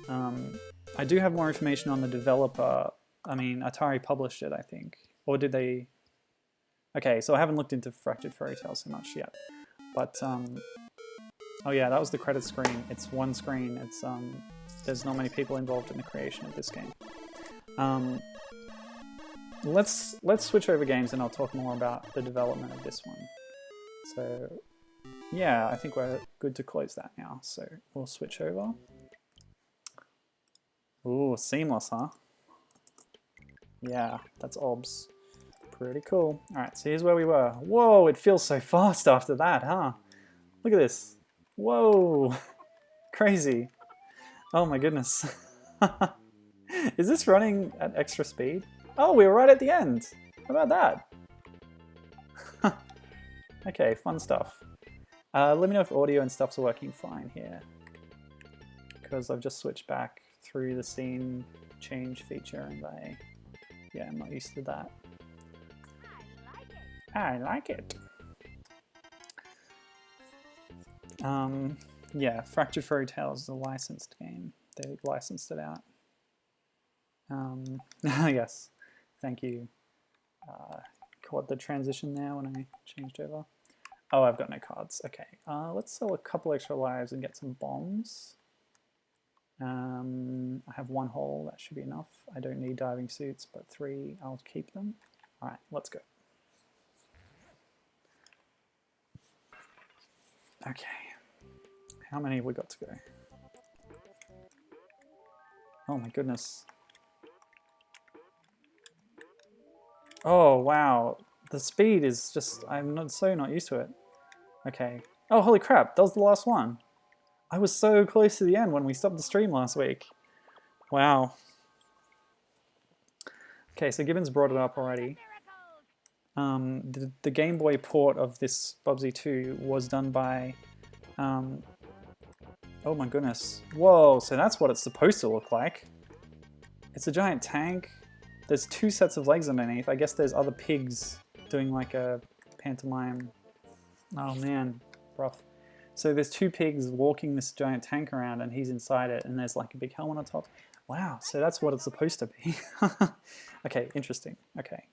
Speaker 1: I do have more information on the developer. I mean, Atari published it, I think. Or did they... Okay, so I haven't looked into Fractured Fairy Tales so much yet. But, oh yeah, that was the credit screen. It's one screen. It's, there's not many people involved in the creation of this game. Let's switch over games and I'll talk more about the development of this one. So, yeah, I think we're good to close that now. So we'll switch over. Ooh, seamless, huh? Yeah, that's obs. Pretty cool. Alright, so here's where we were. Whoa, it feels so fast after that, huh? Look at this. Whoa. Crazy. Oh my goodness. Is this running at extra speed? Oh, we were right at the end. How about that? Okay, fun stuff. Let me know if audio and stuff's working fine here. Because I've just switched back through the scene change feature and yeah, I'm not used to that. I like it. Yeah, Fractured Fairy Tales is a licensed game. They licensed it out. Yes, thank you. Caught the transition there when I changed over. Oh, I've got no cards. Okay, let's sell a couple extra lives and get some bombs. I have one hole, that should be enough. I don't need diving suits, but 3, I'll keep them. Alright, let's go. Okay, how many have we got to go? Oh my goodness. Oh wow, the speed is just, I'm so not used to it. Okay. Oh holy crap, that was the last one. I was so close to the end when we stopped the stream last week. Wow. Okay, so Gibbons brought it up already. The Game Boy port of this Bubsy 2 was done by... oh my goodness. Whoa, so that's what it's supposed to look like. It's a giant tank. There's 2 sets of legs underneath. I guess there's other pigs doing like a pantomime. Oh man, rough. So there's 2 pigs walking this giant tank around and he's inside it and there's like a big helmet on top. Wow, so that's what it's supposed to be. Okay, interesting. Okay.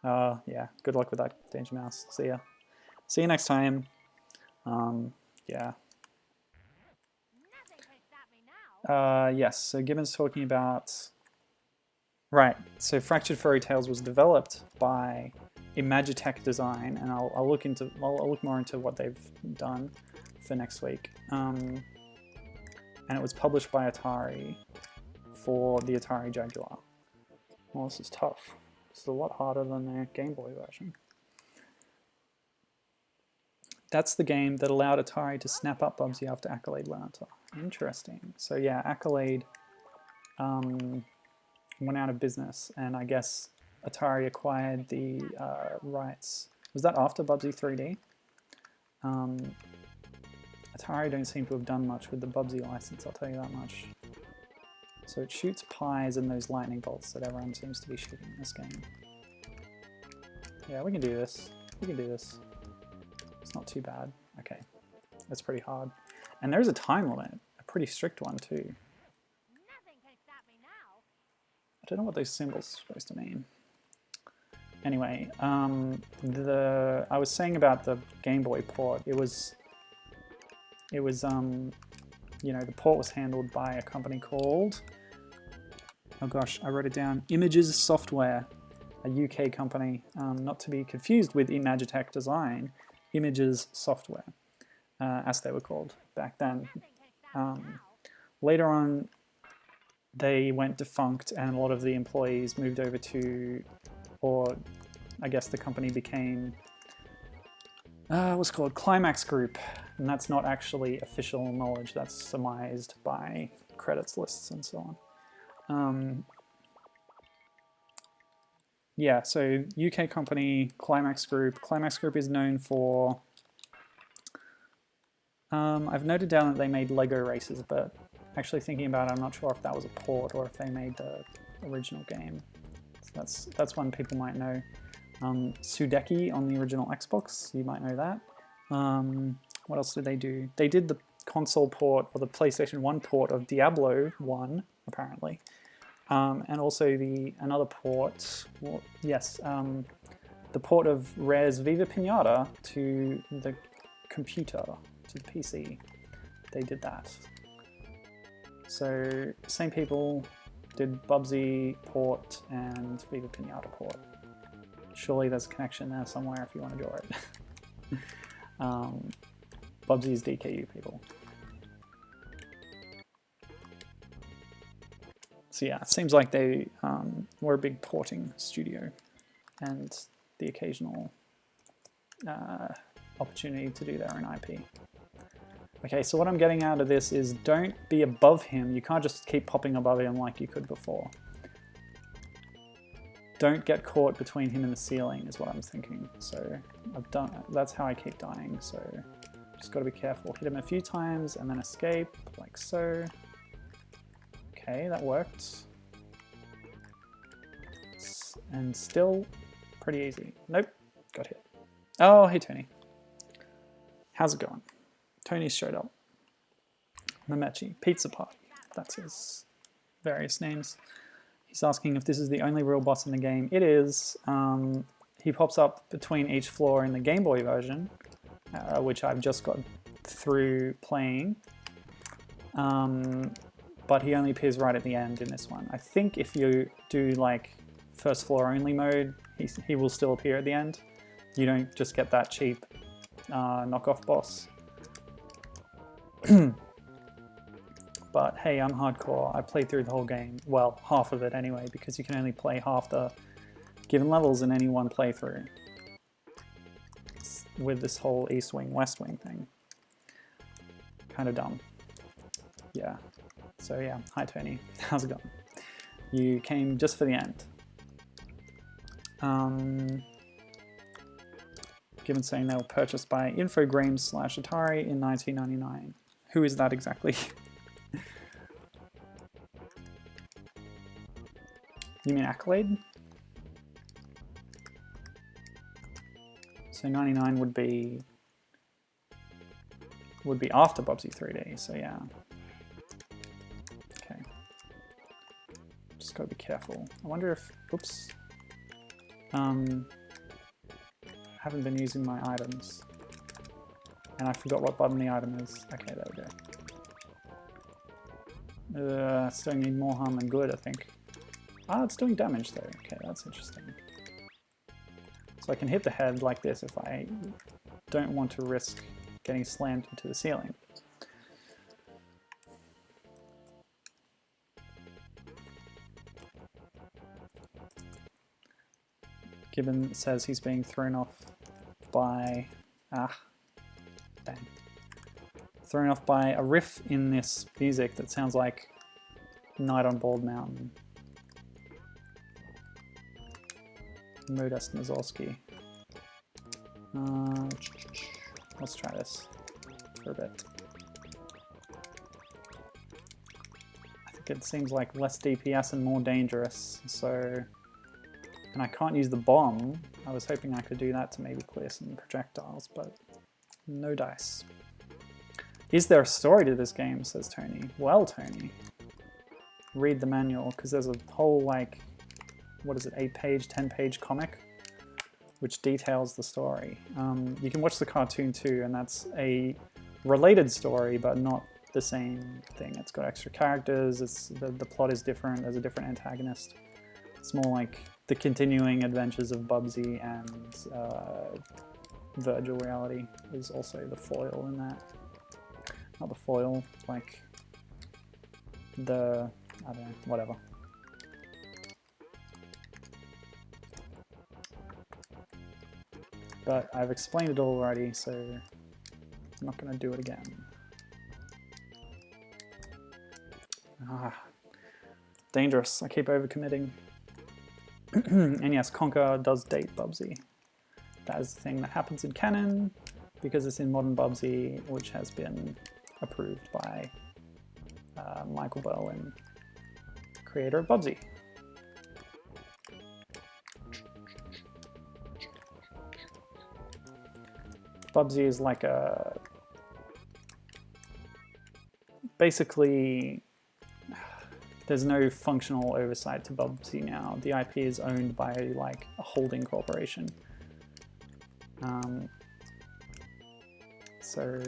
Speaker 1: Yeah, good luck with that, Danger Mouse. See ya. See you next time. Yeah. Yes, so Gibbons talking about... Right, so Fractured Fairy Tales was developed by Imagitech Design, and I'll look more into what they've done for next week. And it was published by Atari for the Atari Jaguar. Well, this is tough. This is a lot harder than their Game Boy version. That's the game that allowed Atari to snap up Bubsy after Accolade went under. Interesting. So yeah, Accolade went out of business, and I guess Atari acquired the rights. Was that after Bubsy 3D? Atari don't seem to have done much with the Bubsy license, I'll tell you that much. So it shoots pies and those lightning bolts that everyone seems to be shooting in this game. Yeah, we can do this. We can do this. It's not too bad. Okay, that's pretty hard. And there's a time limit, a pretty strict one too. I don't know what those symbols are supposed to mean. Anyway, I was saying about the Game Boy port. It was you know, the port was handled by a company called, oh gosh, I wrote it down, Images Software, a UK company, not to be confused with Imagitech Design, Images Software, as they were called back then. Later on, they went defunct and a lot of the employees moved over to, or I guess the company became, what's called Climax Group, and that's not actually official knowledge, that's surmised by credits lists and so on. yeah, so UK company, Climax Group. Climax Group is known for... I've noted down that they made Lego races, but actually thinking about it, I'm not sure if that was a port or if they made the original game. So that's one people might know. Sudeki on the original Xbox, you might know that. What else did they do? They did the console port, or the PlayStation 1 port of Diablo 1, apparently. And also another port, well, yes, the port of Rare's Viva Pinata to the computer, to the PC. They did that. So, same people did Bubsy port and Viva Pinata port. Surely there's a connection there somewhere if you want to draw it. Bubsy's DKU people. So yeah, it seems like they were a big porting studio, and the occasional opportunity to do their own IP. Okay, so what I'm getting out of this is don't be above him. You can't just keep popping above him like you could before. Don't get caught between him and the ceiling is what I'm thinking. So that's how I keep dying. So just got to be careful. Hit him a few times and then escape like so. Okay, that worked. And still pretty easy. Nope, got hit. Oh, hey Tony. How's it going? Tony showed up. Mamechi, Pizza Party. That's his various names. He's asking if this is the only real boss in the game. It is. He pops up between each floor in the Game Boy version, which I've just got through playing. But he only appears right at the end in this one. I think if you do like first floor only mode, he will still appear at the end. You don't just get that cheap knockoff boss. But hey, I'm hardcore. I played through the whole game. Well, half of it anyway, because you can only play half the given levels in any one playthrough. With this whole East Wing, West Wing thing. Kind of dumb. Yeah. So yeah, hi Tony. How's it going? You came just for the end. Given saying they were purchased by Infogrames/Atari in 1999. Who is that exactly? You mean Accolade? So 99 would be after Bubsy 3D, so yeah. Okay. Just gotta be careful. I wonder if, oops. Haven't been using my items. And I forgot what button the item is. Okay, there we go. Still need more harm than good, I think. Ah, it's doing damage though. Okay, that's interesting. So I can hit the head like this if I don't want to risk getting slammed into the ceiling. Gibbon says he's being thrown off by... dang. Thrown off by a riff in this music that sounds like Night on Bald Mountain. Modest Mazolsky. Let's try this for a bit. I think it seems like less DPS and more dangerous, so... And I can't use the bomb. I was hoping I could do that to maybe clear some projectiles, but no dice. Is there a story to this game, says Tony. Well, Tony, read the manual, because there's a whole, like, what is it, 8-page, 10-page comic, which details the story. You can watch the cartoon too, and that's a related story, but not the same thing. It's got extra characters, the plot is different, there's a different antagonist. It's more like the continuing adventures of Bubsy, and Virtual Reality is also the foil in that. Not the foil, like the, I don't know, whatever. But I've explained it all already, so I'm not going to do it again. Dangerous. I keep overcommitting. And yes, Conker does date Bubsy. That is the thing that happens in canon because it's in modern Bubsy, which has been approved by Michael Berlin, creator of Bubsy. Bubsy is like a... Basically, there's no functional oversight to Bubsy now. The IP is owned by like a holding corporation. So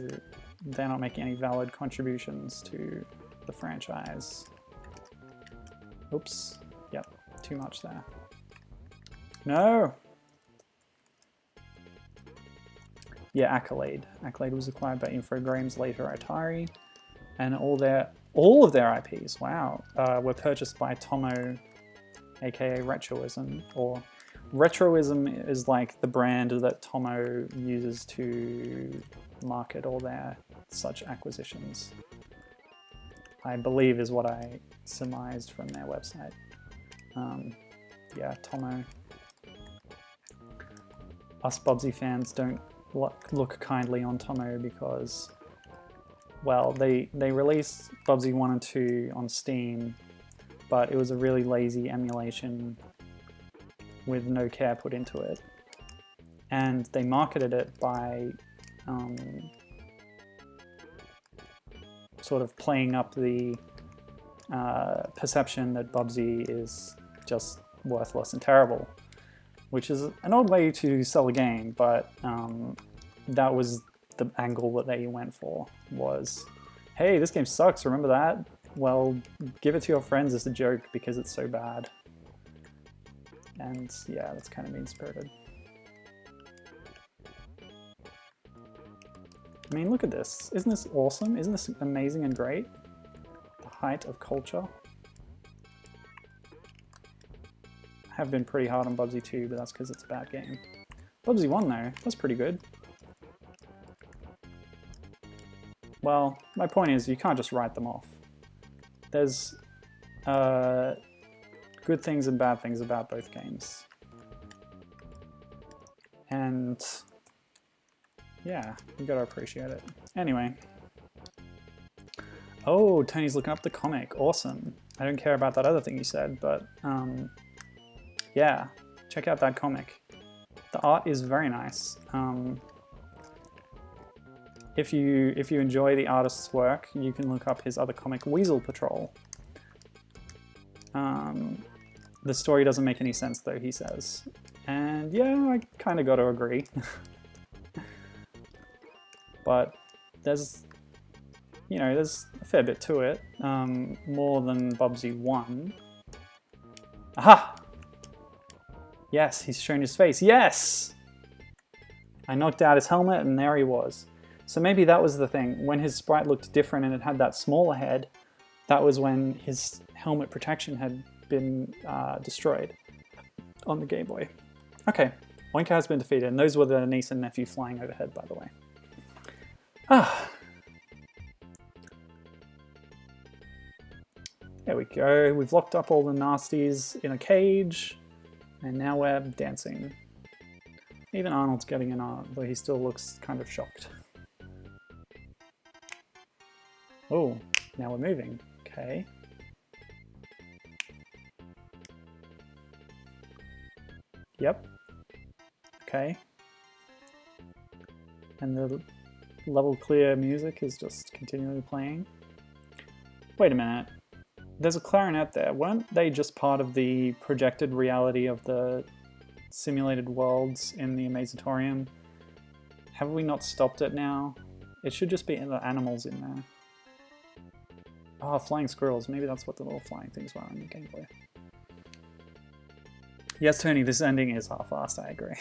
Speaker 1: they're not making any valid contributions to the franchise. Oops. Yep, too much there. No! Yeah, Accolade. Accolade was acquired by Infogrames, later Atari, and all of their IPs, wow, were purchased by Tomo, aka Retroism, or Retroism is like the brand that Tomo uses to market all their such acquisitions. I believe is what I surmised from their website. Yeah, Tomo. Us Bubsy fans don't look kindly on Tomo because, well, they released Bubsy 1 and 2 on Steam, but it was a really lazy emulation with no care put into it. And they marketed it by sort of playing up the perception that Bubsy is just worthless and terrible, which is an odd way to sell a game, but that was the angle that they went for, was, hey, this game sucks, remember that? Well, give it to your friends as a joke because it's so bad. And yeah, that's kind of mean-spirited. I mean, look at this. Isn't this awesome? Isn't this amazing and great? The height of culture. I have been pretty hard on Bubsy 2, but that's because it's a bad game. Bubsy 1 though, that's pretty good. Well, my point is you can't just write them off. There's good things and bad things about both games. And yeah, you gotta appreciate it. Anyway. Oh, Tony's looking up the comic. Awesome. I don't care about that other thing you said, but yeah, check out that comic. The art is very nice. If you enjoy the artist's work, you can look up his other comic, Weasel Patrol. The story doesn't make any sense though, he says. And yeah, I kind of got to agree. But there's a fair bit to it. More than Bubsy 1. Aha! Yes, he's shown his face. Yes! I knocked out his helmet and there he was. So maybe that was the thing. When his sprite looked different and it had that smaller head, that was when his helmet protection had been destroyed on the Game Boy. Okay, Oinker has been defeated, and those were the niece and nephew flying overhead, by the way. Ah. There we go. We've locked up all the nasties in a cage, and now we're dancing. Even Arnold's getting an art, though he still looks kind of shocked. Oh, now we're moving. Okay. Yep. Okay. And the level clear music is just continually playing. Wait a minute. There's a clarinet there. Weren't they just part of the projected reality of the simulated worlds in the Amazatorium? Have we not stopped it now? It should just be the animals in there. Oh, flying squirrels. Maybe that's what the little flying things were in the gameplay. Yes, Tony, this ending is half-assed, I agree.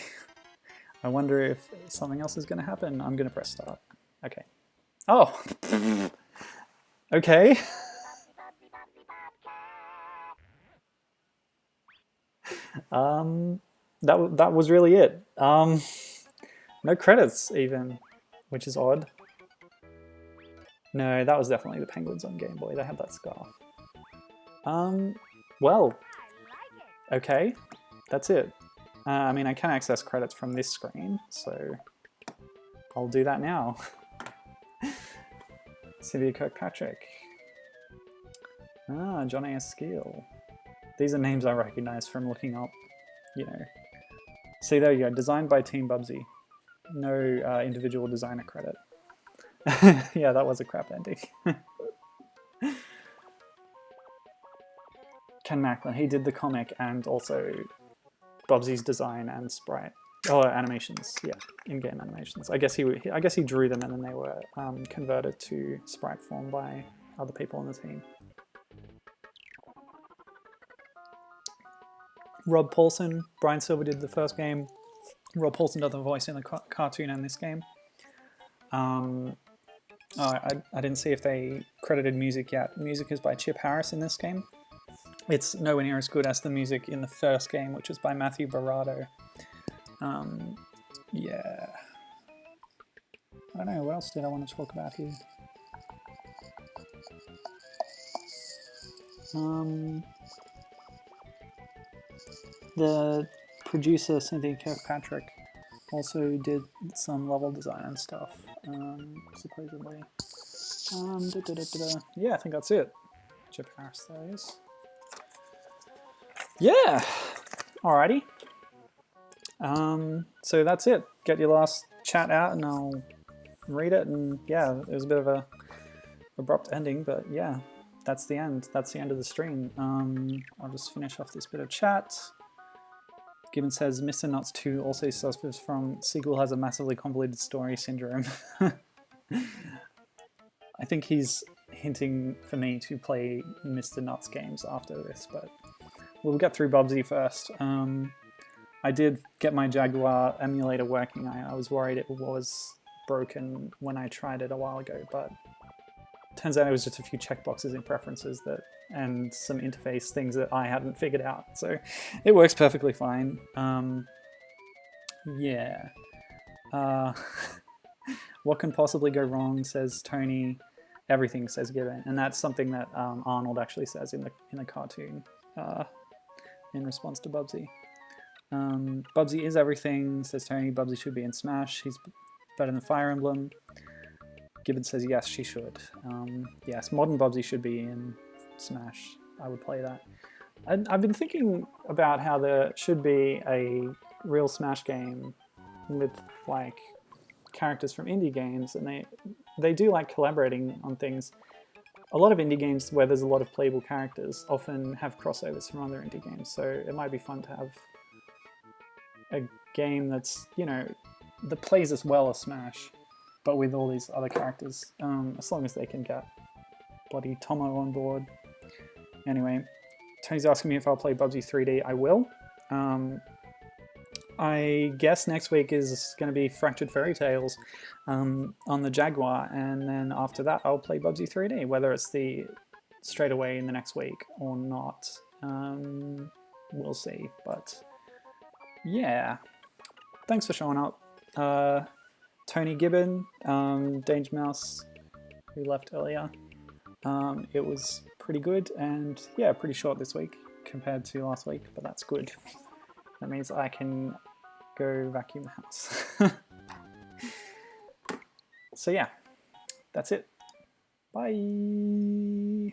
Speaker 1: I wonder if something else is going to happen. I'm going to press start. Okay. Oh! Okay. That was really it. No credits even, which is odd. No, that was definitely the penguins on Game Boy. They had that scarf. Well, okay. that's it. I mean, I can access credits from this screen, so I'll do that now. Cynthia Kirkpatrick. Ah, John A. Skeel. These are names I recognize from looking up, you know. See, there you go. Designed by Team Bubsy. No individual designer credit. Yeah, that was a crap ending. Ken Macklin, he did the comic and also Bubsy's design and sprite. Oh, animations, yeah, in-game animations. I guess he drew them and then they were converted to sprite form by other people on the team. Rob Paulson, Brian Silver did the first game. Rob Paulson does the voice in the cartoon and this game. I didn't see if they credited music yet. Music is by Chip Harris in this game. It's nowhere near as good as the music in the first game, which is by Matthew Barato. Yeah. I don't know, what else did I want to talk about here? The producer, Cynthia Kirkpatrick, also did some level design and stuff, supposedly. Yeah, I think that's it. Chip Harris, there he is. Yeah! Alrighty. So that's it. Get your last chat out and I'll read it, and yeah, it was a bit of a abrupt ending, but yeah, that's the end. That's the end of the stream. I'll just finish off this bit of chat. Gibbon says, Mr. Nuts 2 also suffers from sequel has a massively convoluted story syndrome. I think he's hinting for me to play Mr. Nuts games after this, but we'll get through Bubsy first. I did get my Jaguar emulator working. I was worried it was broken when I tried it a while ago, but turns out it was just a few checkboxes in preferences and some interface things that I hadn't figured out. So it works perfectly fine. Yeah. What can possibly go wrong, says Tony. Everything, says Gibbon. And that's something that Arnold actually says in the cartoon in response to Bubsy. Bubsy is everything, says Tony. Bubsy should be in Smash. He's better than Fire Emblem. Gibbon says yes, she should. Yes, modern Bubsy should be in Smash. I would play that. I've been thinking about how there should be a real Smash game with like characters from indie games, and they do like collaborating on things. A lot of indie games where there's a lot of playable characters often have crossovers from other indie games, so it might be fun to have a game that's, you know, that plays as well as Smash, but with all these other characters, as long as they can get bloody Tomo on board. Anyway, Tony's asking me if I'll play Bubsy 3D. I will. I guess next week is going to be Fractured Fairy Tales on the Jaguar, and then after that I'll play Bubsy 3D, whether it's straight away in the next week or not. We'll see, but yeah. Thanks for showing up. Tony Gibbon, Danger Mouse, who left earlier. It was pretty good, and yeah, pretty short this week compared to last week, but that's good. That means I can go vacuum the house. So yeah, that's it. Bye.